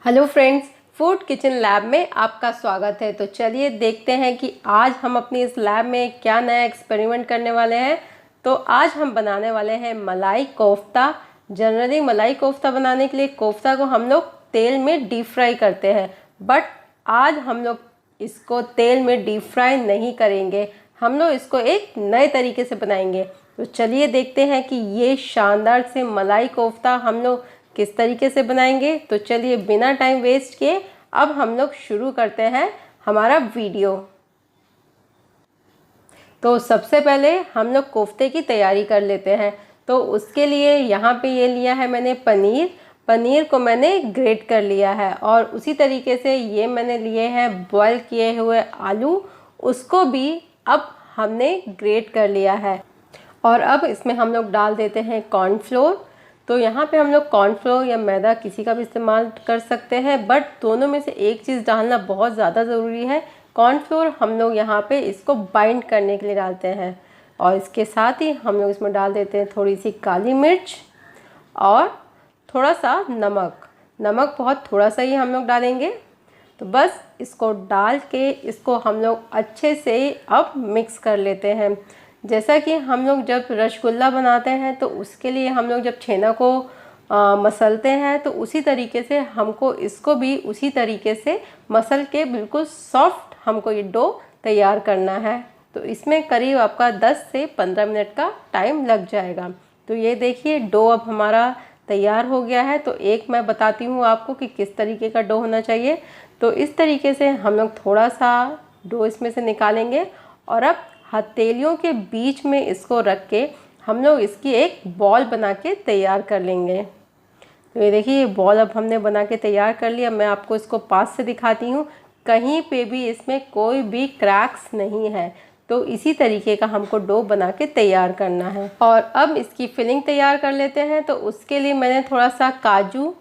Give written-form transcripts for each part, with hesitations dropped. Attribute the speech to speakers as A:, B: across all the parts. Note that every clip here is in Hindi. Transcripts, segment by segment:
A: Hello friends, food kitchen lab में आपका स्वागत है। तो चलिए देखते हैं कि आज हम अपनी इस लैब में क्या नया एक्सपेरिमेंट करने वाले हैं। तो आज हम बनाने वाले हैं मलाई कोफ्ता। जनरली मलाई कोफ्ता बनाने के लिए कोफ्ता को हम लोग तेल में डीप फ्राई करते हैं, बट आज हम लोग इसको तेल में डीप फ्राई नहीं करेंगे। हम लोग इसको एक नए तरीके से बनाएंगे। तो चलिए देखते हैं कि ये शानदार से मलाई कोफ्ता हम लोग किस तरीके से बनाएंगे। तो चलिए बिना टाइम वेस्ट किए अब हम लोग शुरू करते हैं हमारा वीडियो। तो सबसे पहले हम लोग कोफ्ते की तैयारी कर लेते हैं। तो उसके लिए यहाँ पे ये लिया है मैंने पनीर को मैंने ग्रेट कर लिया है, और उसी तरीके से ये मैंने लिए हैं बॉयल किए हुए आलू, उसको भी अब हमने ग्रेट कर लिया है। और अब इसमें हम लोग डाल देते हैं कॉर्नफ्लोर। तो यहाँ पे हम लोग कॉर्नफ्लोर या मैदा किसी का भी इस्तेमाल कर सकते हैं, बट दोनों में से एक चीज़ डालना बहुत ज़्यादा ज़रूरी है। कॉर्नफ्लोर हम लोग यहाँ पे इसको बाइंड करने के लिए डालते हैं, और इसके साथ ही हम लोग इसमें डाल देते हैं थोड़ी सी काली मिर्च और थोड़ा सा नमक बहुत थोड़ा सा ही हम लोग डालेंगे। तो बस इसको डाल के इसको हम लोग अच्छे से अब मिक्स कर लेते हैं। जैसा कि हम लोग जब रसगुल्ला बनाते हैं तो उसके लिए हम लोग जब छेना को मसलते हैं, तो उसी तरीके से हमको इसको भी उसी तरीके से मसल के बिल्कुल सॉफ्ट हमको ये डो तैयार करना है। तो इसमें करीब आपका 10 से 15 मिनट का टाइम लग जाएगा। तो ये देखिए डो अब हमारा तैयार हो गया है। तो एक मैं बताती हूँ आपको कि किस तरीके का डो होना चाहिए। तो इस तरीके से हम लोग थोड़ा सा डो इसमें से निकालेंगे, और अब हथेलियों के बीच में इसको रख के हम लोग इसकी एक बॉल बना के तैयार कर लेंगे। तो ये देखिए ये बॉल अब हमने बना के तैयार कर लिया। मैं आपको इसको पास से दिखाती हूँ, कहीं पे भी इसमें कोई भी क्रैक्स नहीं है। तो इसी तरीके का हमको डो बना के तैयार करना है। और अब इसकी फिलिंग तैयार कर लेते हैं। तो उसके लिए मैंने थोड़ा सा काजू,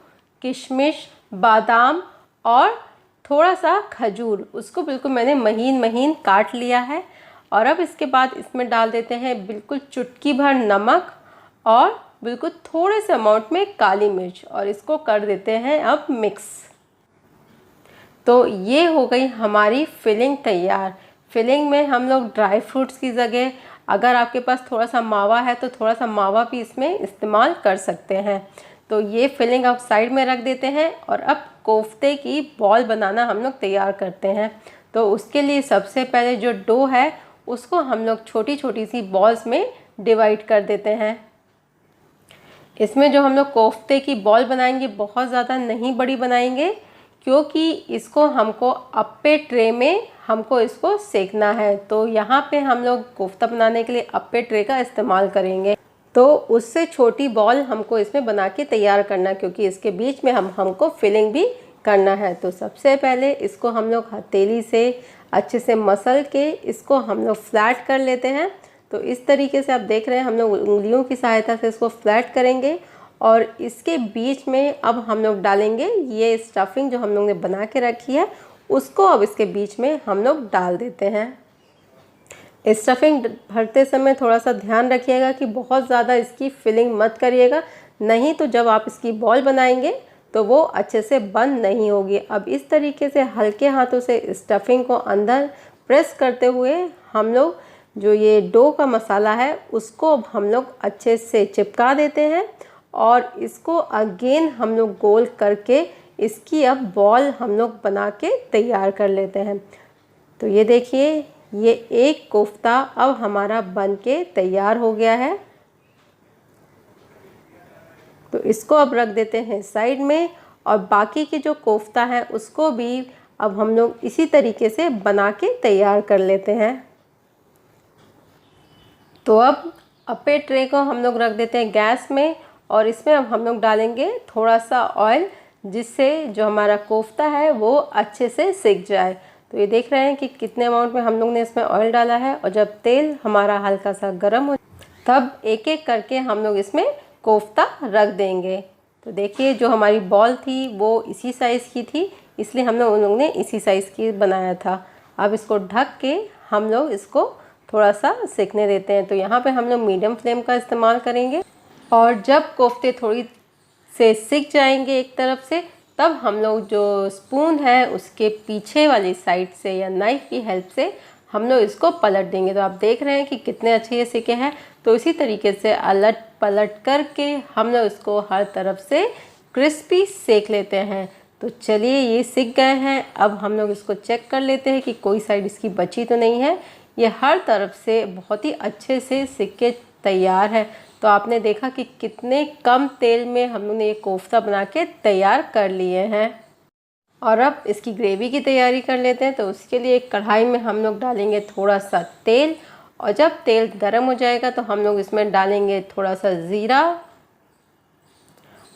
A: किशमिश, बादाम और थोड़ा सा खजूर, उसको बिल्कुल मैंने महीन महीन काट लिया है। और अब इसके बाद इसमें डाल देते हैं बिल्कुल चुटकी भर नमक और बिल्कुल थोड़े से अमाउंट में काली मिर्च, और इसको कर देते हैं अब मिक्स। तो ये हो गई हमारी फिलिंग तैयार। फिलिंग में हम लोग ड्राई फ्रूट्स की जगह अगर आपके पास थोड़ा सा मावा है तो थोड़ा सा मावा भी इसमें इस्तेमाल कर सकते हैं। तो ये फिलिंग आप साइड में रख देते हैं, और अब कोफ्ते की बॉल बनाना हम लोग तैयार करते हैं। तो उसके लिए सबसे पहले जो डो है उसको हम लोग छोटी छोटी सी बॉल्स में डिवाइड कर देते हैं। इसमें जो हम लोग कोफ्ते की बॉल बनाएंगे बहुत ज़्यादा नहीं बड़ी बनाएंगे, क्योंकि इसको हमको अप्पे ट्रे में हमको इसको सेकना है। तो यहाँ पे हम लोग कोफ्ता बनाने के लिए अप्पे ट्रे का इस्तेमाल करेंगे। तो उससे छोटी बॉल हमको इसमें बना के तैयार करना, क्योंकि इसके बीच में हमको फिलिंग भी करना है। तो सबसे पहले इसको हम लोग हथेली से अच्छे से मसल के इसको हम लोग फ्लैट कर लेते हैं। तो इस तरीके से आप देख रहे हैं हम लोग उंगलियों की सहायता से इसको फ्लैट करेंगे, और इसके बीच में अब हम लोग डालेंगे ये स्टफिंग जो हम लोग ने बना के रखी है, उसको अब इसके बीच में हम लोग डाल देते हैं। स्टफिंग भरते समय थोड़ा सा ध्यान रखिएगा कि बहुत ज़्यादा इसकी फिलिंग मत करिएगा, नहीं तो जब आप इसकी बॉल बनाएंगे तो वो अच्छे से बंद नहीं होगी। अब इस तरीके से हल्के हाथों से स्टफिंग को अंदर प्रेस करते हुए हम लोग जो ये डो का मसाला है उसको अब हम लोग अच्छे से चिपका देते हैं, और इसको अगेन हम लोग गोल करके इसकी अब बॉल हम लोग बना के तैयार कर लेते हैं। तो ये देखिए ये एक कोफ्ता अब हमारा बन के तैयार हो गया है। तो इसको अब रख देते हैं साइड में, और बाकी के जो कोफ्ता है उसको भी अब हम लोग इसी तरीके से बना के तैयार कर लेते हैं। तो अब अप्पे ट्रे को हम लोग रख देते हैं गैस में, और इसमें अब हम लोग डालेंगे थोड़ा सा ऑयल, जिससे जो हमारा कोफ्ता है वो अच्छे से सिक जाए। तो ये देख रहे हैं कि कितने अमाउंट में हम लोग ने इसमें ऑयल डाला है, और जब तेल हमारा हल्का सा गर्म हो तब एक एक करके हम लोग इसमें कोफ्ता रख देंगे। तो देखिए जो हमारी बॉल थी वो इसी साइज़ की थी, इसलिए हम लोग ने इसी साइज़ की बनाया था। अब इसको ढक के हम लोग इसको थोड़ा सा सेकने देते हैं। तो यहाँ पे हम लोग मीडियम फ्लेम का इस्तेमाल करेंगे, और जब कोफ्ते थोड़ी से सिक जाएंगे एक तरफ से, तब हम लोग जो स्पून है उसके पीछे वाली साइड से या नाइफ़ की हेल्प से हम लोग इसको पलट देंगे। तो आप देख रहे हैं कि कितने अच्छे ये सिके हैं। तो इसी तरीके से अलट पलट करके हम लोग इसको हर तरफ से क्रिस्पी सेक लेते हैं। तो चलिए ये सिक गए हैं। अब हम लोग इसको चेक कर लेते हैं कि कोई साइड इसकी बची तो नहीं है। ये हर तरफ से बहुत ही अच्छे से सिक के तैयार है। तो आपने देखा कि कितने कम तेल में हम लोग ने ये कोफ्ता बना के तैयार कर लिए हैं। और अब इसकी ग्रेवी की तैयारी कर लेते हैं। तो उसके लिए एक कढ़ाई में हम लोग डालेंगे थोड़ा सा तेल, और जब तेल गर्म हो जाएगा तो हम लोग इसमें डालेंगे थोड़ा सा ज़ीरा,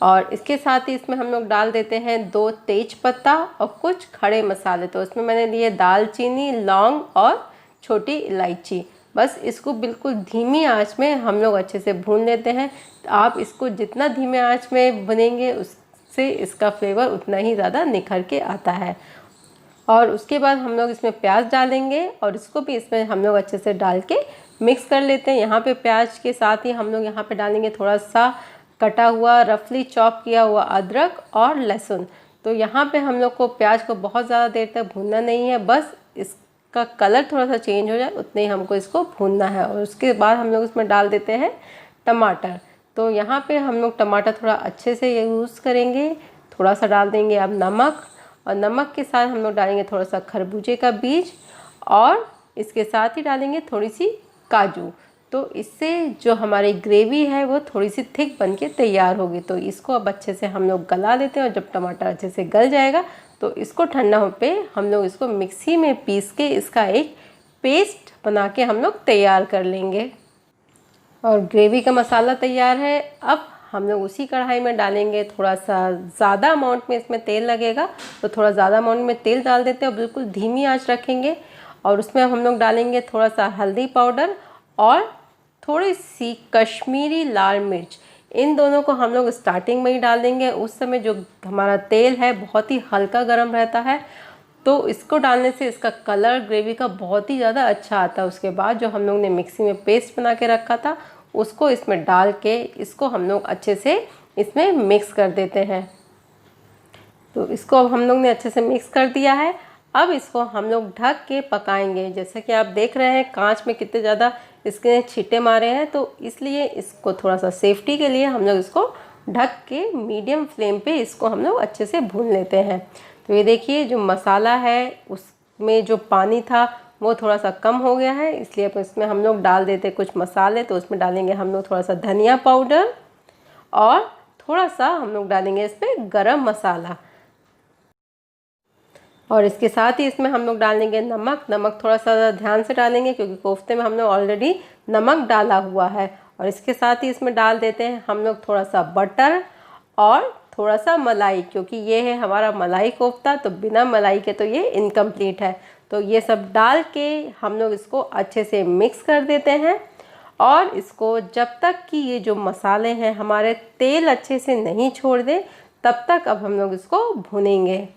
A: और इसके साथ ही इसमें हम लोग डाल देते हैं 2 तेज पत्ता और कुछ खड़े मसाले। तो इसमें मैंने लिए दालचीनी, लौंग और छोटी इलायची। बस इसको बिल्कुल धीमी आंच में हम लोग अच्छे से भून लेते हैं। तो आप इसको जितना धीमे आंच में भुनेंगे उससे इसका फ्लेवर उतना ही ज़्यादा निखर के आता है। और उसके बाद हम लोग इसमें प्याज डालेंगे और इसको भी इसमें हम लोग अच्छे से डाल के मिक्स कर लेते हैं। यहाँ पे प्याज के साथ ही हम लोग यहाँ पे डालेंगे थोड़ा सा कटा हुआ रफली चॉप किया हुआ अदरक और लहसुन। तो यहाँ पे हम लोग को प्याज को बहुत ज़्यादा देर तक भूनना नहीं है, बस इसका कलर थोड़ा सा चेंज हो जाए उतने ही हमको इसको भूनना है। और उसके बाद हम लोग इसमें डाल देते हैं टमाटर। तो यहाँ पे हम लोग टमाटर थोड़ा अच्छे से यूज़ करेंगे। थोड़ा सा डाल देंगे अब नमक, और नमक के साथ हम लोग डालेंगे थोड़ा सा खरबूजे का बीज, और इसके साथ ही डालेंगे थोड़ी सी काजू। तो इससे जो हमारी ग्रेवी है वो थोड़ी सी थिक बन के तैयार होगी। तो इसको अब अच्छे से हम लोग गला लेते हैं, और जब टमाटर अच्छे से गल जाएगा तो इसको ठंडा हो पे हम लोग इसको मिक्सी में पीस के इसका एक पेस्ट बना के हम लोग तैयार कर लेंगे। और ग्रेवी का मसाला तैयार है। अब हम लोग उसी कढ़ाई में डालेंगे थोड़ा सा ज़्यादा अमाउंट में इसमें तेल लगेगा, तो थोड़ा ज़्यादा अमाउंट में तेल डाल देते हैं और बिल्कुल धीमी आंच रखेंगे। और उसमें हम लोग डालेंगे थोड़ा सा हल्दी पाउडर और थोड़ी सी कश्मीरी लाल मिर्च। इन दोनों को हम लोग स्टार्टिंग में ही डाल देंगे। उस समय जो हमारा तेल है बहुत ही हल्का गर्म रहता है, तो इसको डालने से इसका कलर ग्रेवी का बहुत ही ज़्यादा अच्छा आता है। उसके बाद जो हम लोग ने मिक्सी में पेस्ट बना के रखा था उसको इसमें डाल के इसको हम लोग अच्छे से इसमें मिक्स कर देते हैं। तो इसको अब हम लोग ने अच्छे से मिक्स कर दिया है। अब इसको हम लोग ढक के पकाएंगे। जैसा कि आप देख रहे हैं कांच में कितने ज़्यादा इसके छींटे मारे हैं, तो इसलिए इसको थोड़ा सा सेफ्टी के लिए हम लोग इसको ढक के मीडियम फ्लेम पे इसको हम लोग अच्छे से भून लेते हैं। तो ये देखिए जो मसाला है उसमें जो पानी था वो थोड़ा सा कम हो गया है, इसलिए अब इसमें हम लोग डाल देते कुछ मसाले। तो उसमें डालेंगे हम लोग थोड़ा सा धनिया पाउडर और थोड़ा सा हम लोग डालेंगे इसमें गरम मसाला, और इसके साथ ही इसमें हम लोग डालेंगे नमक। नमक थोड़ा सा ध्यान से डालेंगे क्योंकि कोफ्ते में हम लोग ऑलरेडी नमक डाला हुआ है। और इसके साथ ही इसमें डाल देते हैं हम लोग थोड़ा सा बटर और थोड़ा सा मलाई, क्योंकि ये है हमारा मलाई कोफ्ता, तो बिना मलाई के तो ये इनकम्प्लीट है। तो ये सब डाल के हम लोग इसको अच्छे से मिक्स कर देते हैं, और इसको जब तक कि ये जो मसाले हैं हमारे तेल अच्छे से नहीं छोड़ दें तब तक अब हम लोग इसको भुनेंगे।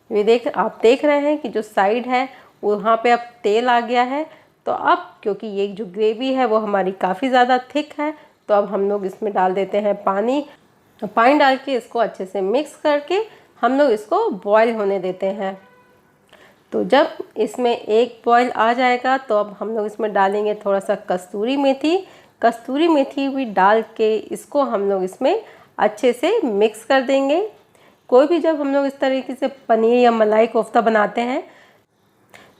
A: ये आप देख रहे हैं कि जो साइड है वहाँ पे अब तेल आ गया है। तो अब क्योंकि ये जो ग्रेवी है वो हमारी काफ़ी ज़्यादा थिक है, तो अब हम लोग इसमें डाल देते हैं पानी। तो पानी डाल के इसको अच्छे से मिक्स करके हम लोग इसको बॉईल होने देते हैं। तो जब इसमें एक बॉईल आ जाएगा तो अब हम लोग इसमें डालेंगे थोड़ा सा कस्तूरी मेथी। कस्तूरी मेथी भी डाल के इसको हम लोग इसमें अच्छे से मिक्स कर देंगे। कोई भी जब हम लोग इस तरीके से पनीर या मलाई कोफ्ता बनाते हैं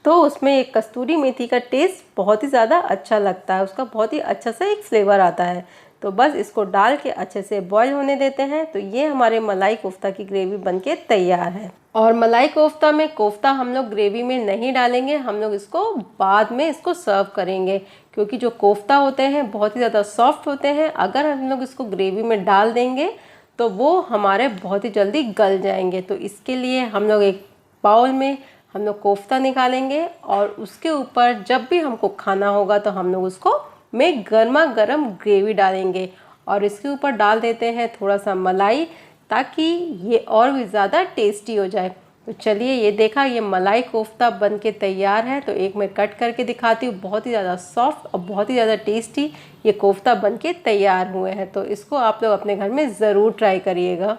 A: तो उसमें एक कस्तूरी मेथी का टेस्ट बहुत ही ज़्यादा अच्छा लगता है, उसका बहुत ही अच्छा सा एक फ्लेवर आता है। तो बस इसको डाल के अच्छे से बॉईल होने देते हैं। तो ये हमारे मलाई कोफ्ता की ग्रेवी बनके तैयार है। और मलाई कोफ्ता में कोफ्ता हम लोग ग्रेवी में नहीं डालेंगे, हम लोग इसको बाद में इसको सर्व करेंगे, क्योंकि जो कोफ्ता होते हैं बहुत ही ज़्यादा सॉफ्ट होते हैं। अगर हम लोग इसको ग्रेवी में डाल देंगे तो वो हमारे बहुत ही जल्दी गल जाएंगे। तो इसके लिए हम लोग एक बाउल में हम लोग कोफ्ता निकालेंगे, और उसके ऊपर जब भी हमको खाना होगा तो हम लोग उसको में गर्मा गर्म ग्रेवी डालेंगे, और इसके ऊपर डाल देते हैं थोड़ा सा मलाई ताकि ये और भी ज़्यादा टेस्टी हो जाए। तो चलिए ये देखा, ये मलाई कोफ्ता बनके तैयार है। तो एक मैं कट करके दिखाती हूँ। बहुत ही ज़्यादा सॉफ्ट और बहुत ही ज़्यादा टेस्टी ये कोफ्ता बनके तैयार हुए हैं। तो इसको आप लोग अपने घर में ज़रूर ट्राई करिएगा।